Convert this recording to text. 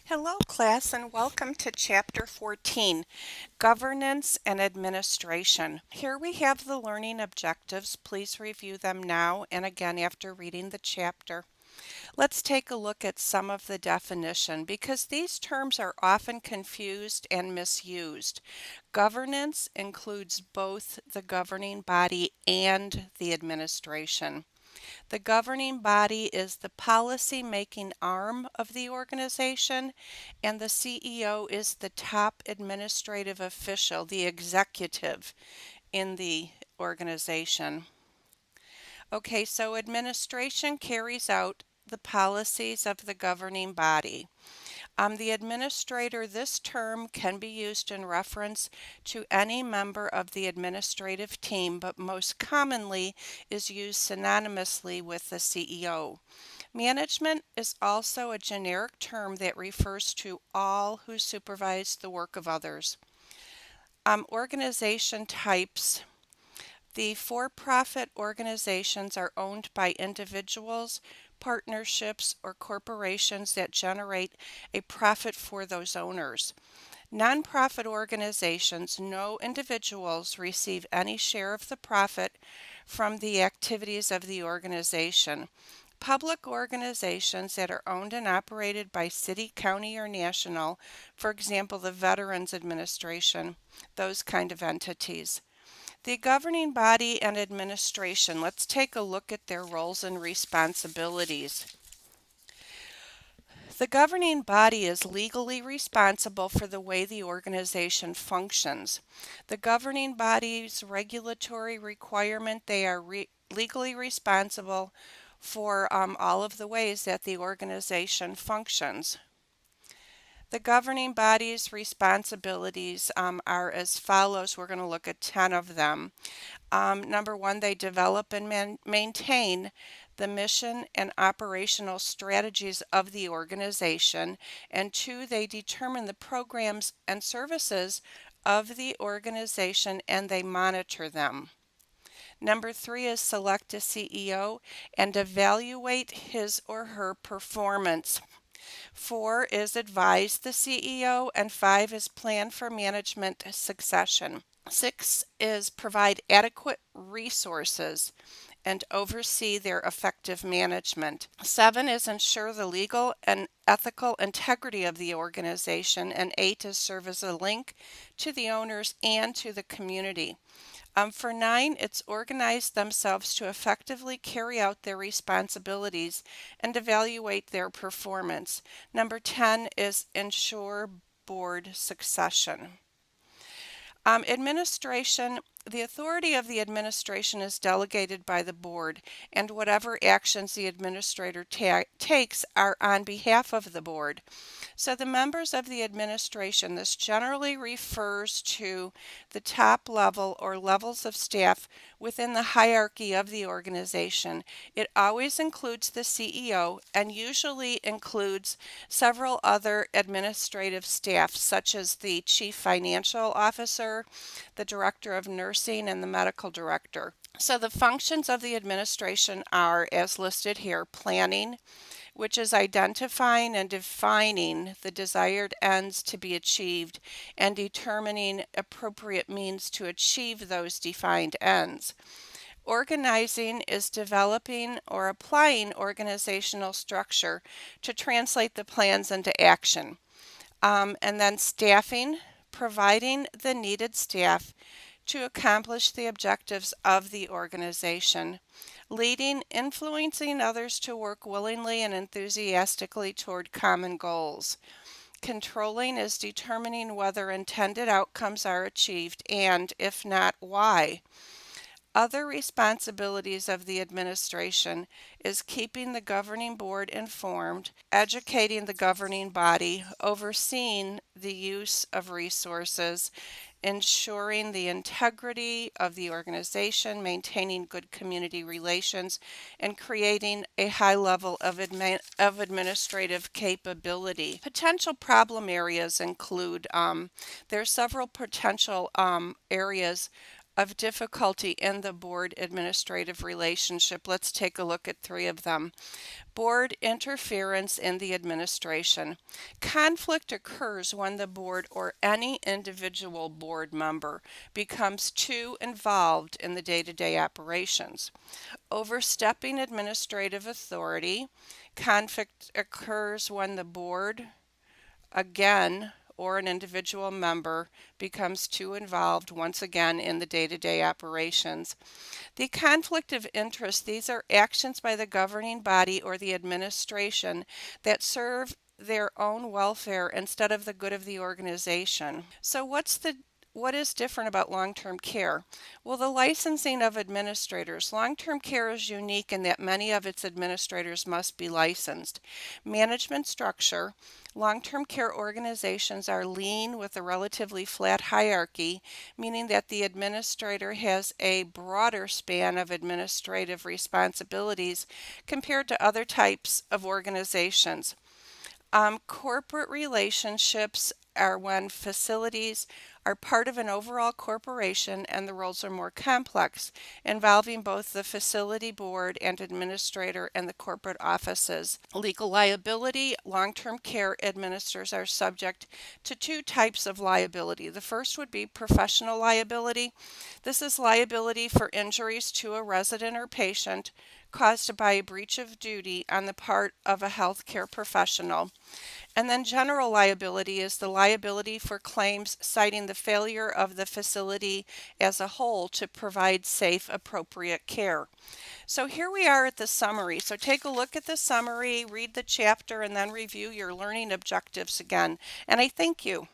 Hello, class, and welcome to Chapter 14, Governance and Administration. Here we have the learning objectives. Please review them now and again after reading the chapter. Let's take a look at some of the definition because these terms are often confused and misused. Governance includes both the governing body and the administration. The governing body is the policy-making arm of the organization, and the CEO is the top administrative official, the executive in the organization. Okay, so administration carries out the policies of the governing body. The administrator, this term can be used in reference to any member of the administrative team, but most commonly is used synonymously with the CEO. Management is also a generic term that refers to all who supervise the work of others. Organization types. The for-profit organizations are owned by individuals, partnerships, or corporations that generate a profit for those owners. Nonprofit organizations, no individuals receive any share of the profit from the activities of the organization. Public organizations that are owned and operated by city, county, or national, for example, the Veterans Administration, those kind of entities. The governing body and administration, let's take a look at their roles and responsibilities. The governing body is legally responsible for the way the organization functions. The governing body's regulatory requirement, they are legally responsible for all of the ways that the organization functions. The governing body's responsibilities are as follows. We're going to look at 10 of them. Number one, they develop and maintain the mission and operational strategies of the organization. And two, they determine the programs and services of the organization and they monitor them. Number three is select a CEO and evaluate his or her performance. 4 is advise the CEO, and 5 is plan for management succession. 6 is provide adequate resources and oversee their effective management. 7 is ensure the legal and ethical integrity of the organization, and 8 is serve as a link to the owners and to the community. For 9, it's organize themselves to effectively carry out their responsibilities and evaluate their performance. Number 10 is ensure board succession. Administration. The authority of the administration is delegated by the board, and whatever actions the administrator takes are on behalf of the board. So the members of the administration, this generally refers to the top level or levels of staff within the hierarchy of the organization. It always includes the CEO and usually includes several other administrative staff, such as the chief financial officer, the director of nursing, and the medical director. So the functions of the administration are, as listed here, planning, which is identifying and defining the desired ends to be achieved and determining appropriate means to achieve those defined ends. Organizing is developing or applying organizational structure to translate the plans into action. And then staffing, providing the needed staff to accomplish the objectives of the organization. Leading, influencing others to work willingly and enthusiastically toward common goals. Controlling is determining whether intended outcomes are achieved and, if not, why. Other responsibilities of the administration is keeping the governing board informed, educating the governing body, overseeing the use of resources, ensuring the integrity of the organization, maintaining good community relations, and creating a high level of administrative capability. Potential problem areas include, there are several potential areas of difficulty in the board administrative relationship. Let's take a look at 3 of them. Board interference in the administration. Conflict occurs when the board or any individual board member becomes too involved in the day-to-day operations. Overstepping administrative authority. Conflict occurs when the board, again, or an individual member becomes too involved once again in the day-to-day operations. The conflict of interest, these are actions by the governing body or the administration that serve their own welfare instead of the good of the organization. So what is different about long-term care? Well, the licensing of administrators. Long-term care is unique in that many of its administrators must be licensed. Management structure. Long-term care organizations are lean with a relatively flat hierarchy, meaning that the administrator has a broader span of administrative responsibilities compared to other types of organizations. Corporate relationships are when facilities are part of an overall corporation and the roles are more complex, involving both the facility board and administrator and the corporate offices. Legal liability. Long-term care administrators are subject to 2 types of liability. The first would be professional liability. This is liability for injuries to a resident or patient caused by a breach of duty on the part of a healthcare professional. And then general liability is the liability for claims citing the failure of the facility as a whole to provide safe, appropriate care. So here we are at the summary. So take a look at the summary, read the chapter, and then review your learning objectives again. And I thank you.